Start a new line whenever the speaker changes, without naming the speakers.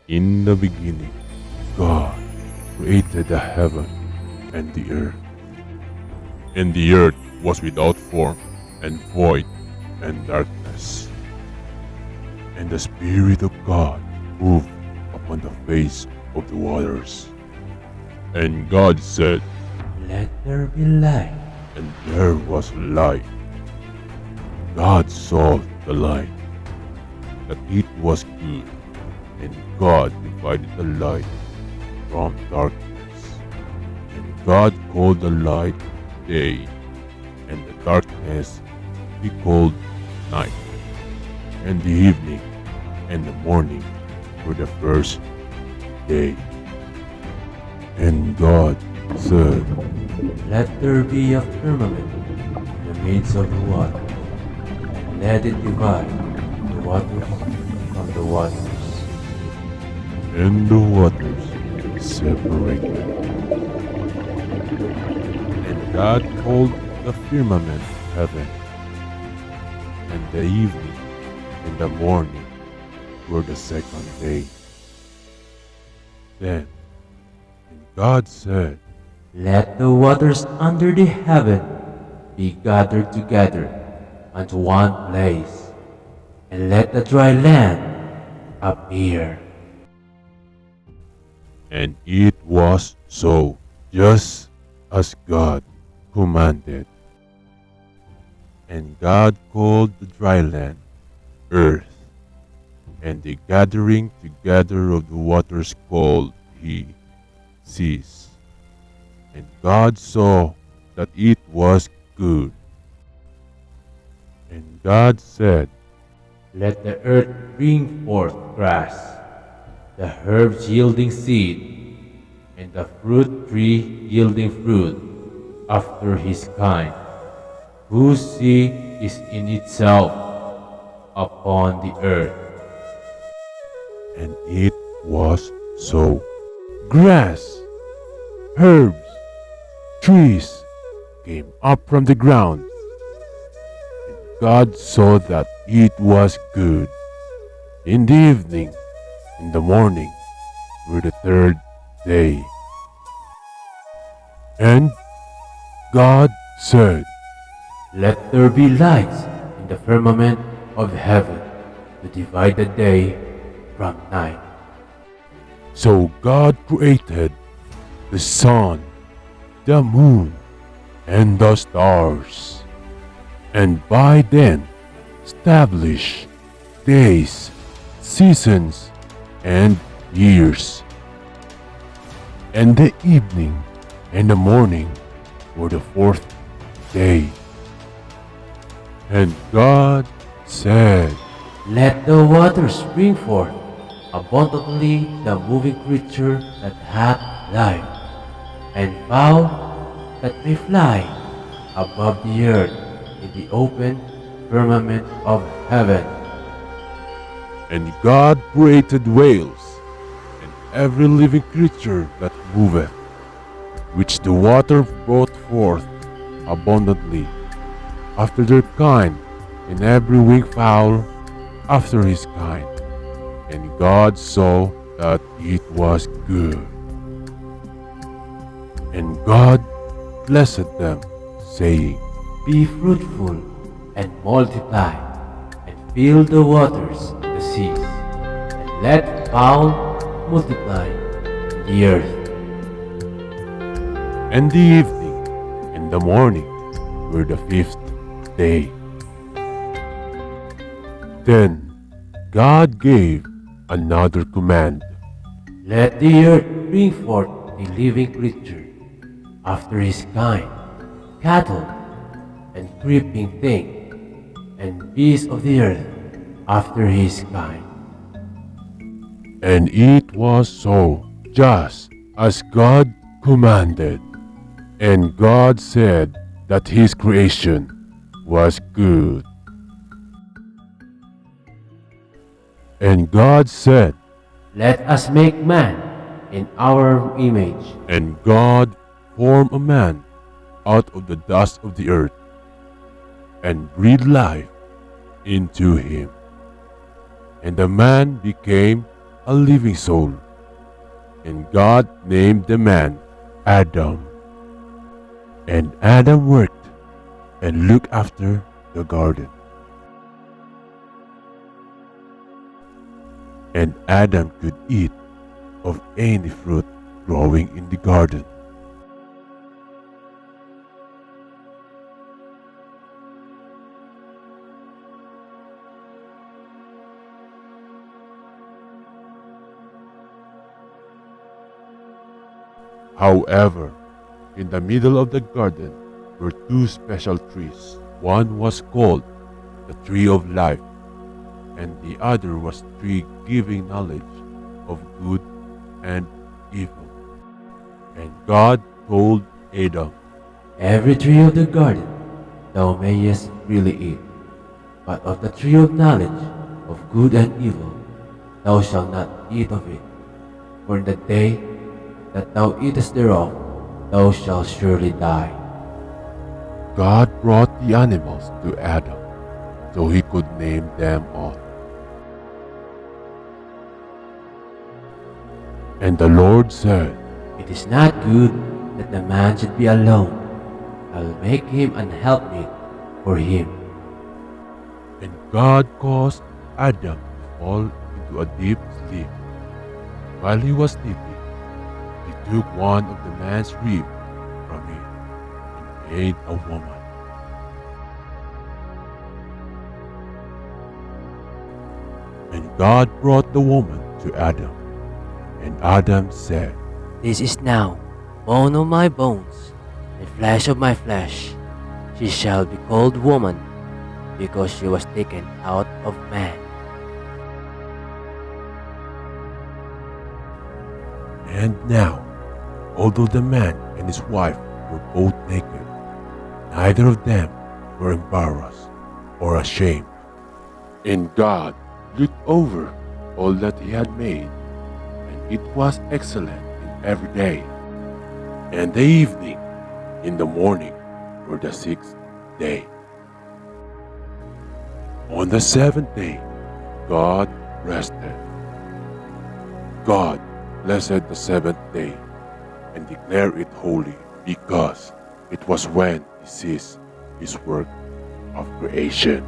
In the beginning, God created the heaven and the earth. And the earth was without form and void, and darkness. And the Spirit of God moved upon the face of the waters. And God said,
Let there be light.
and there was light. God saw the light, that it was good, and God divided the light from darkness. And God called the light day, and the darkness he called night. And the evening and the morning were the first day. And God said,
Let there be a firmament in the midst of the water, and let it divide the waters from the waters.
and the waters separated. And God called the firmament heaven, and the evening and the morning were the second day. Then God said,
Let the waters under the heaven be gathered together unto one place, and let the dry land appear.
and it was so, just as God commanded. And God called the dry land earth, and the gathering together of the waters called he seas. And God saw that it was good. And God said,
Let the earth bring forth grass, the herbs yielding seed, and the fruit tree yielding fruit after his kind, whose seed is in itself upon the earth.
and it was so. Grass, herbs, trees came up from the ground. And God saw that it was good. In the evening, in the morning, were the third day. And God said,
Let there be lights in the firmament of heaven to divide the day from night.
So God created the sun, the moon, and the stars, and by them established days, seasons, and years. And the evening and the morning were the fourth day. And God said,
Let the waters bring forth abundantly the moving creature that hath life, and fowl that may fly above the earth in the open firmament of heaven.
And God created whales, and every living creature that moveth, which the water brought forth abundantly, after their kind, and every winged fowl after his kind. And God saw that it was good. And God blessed them, saying,
Be fruitful and multiply, and fill the waters of the seas, and let fowl multiply in the earth.
And the evening and the morning were the fifth day. Then God gave another command.
Let the earth bring forth a living creature after his kind, cattle and creeping thing, and beasts of the earth after his kind.
And it was so, just as God commanded. And God said that his creation was good. And God said,
Let us make man in our image,
and God formed a man out of the dust of the earth, and breathed life into him. And the man became a living soul. And God named the man Adam. And Adam worked and looked after the garden. And Adam could eat of any fruit growing in the garden. However, in the middle of the garden were two special trees. One was called the tree of life, and the other was tree giving knowledge of good and evil. And God told Adam,
Every tree of the garden thou mayest freely eat, but of the tree of knowledge of good and evil thou shalt not eat of it, for in the day that thou eatest thereof thou shalt surely die.
God brought the animals to Adam so he could name them all. And the Lord said,
It is not good that the man should be alone. I will make him an helpmeet for him.
And God caused Adam to fall into a deep sleep. While he was sleeping, he took one of the man's rib from it and made a woman. And God brought the woman to Adam. And Adam said,
This is now bone of my bones and flesh of my flesh. She shall be called woman, because she was taken out of man.
And now, although the man and his wife were both naked, neither of them were embarrassed or ashamed. And God looked over all that he had made, and it was excellent in every day. And the evening, in the morning, were the sixth day. On the seventh day, God rested. God blessed the seventh day and declared it holy, because it was when he ceased his work of creation.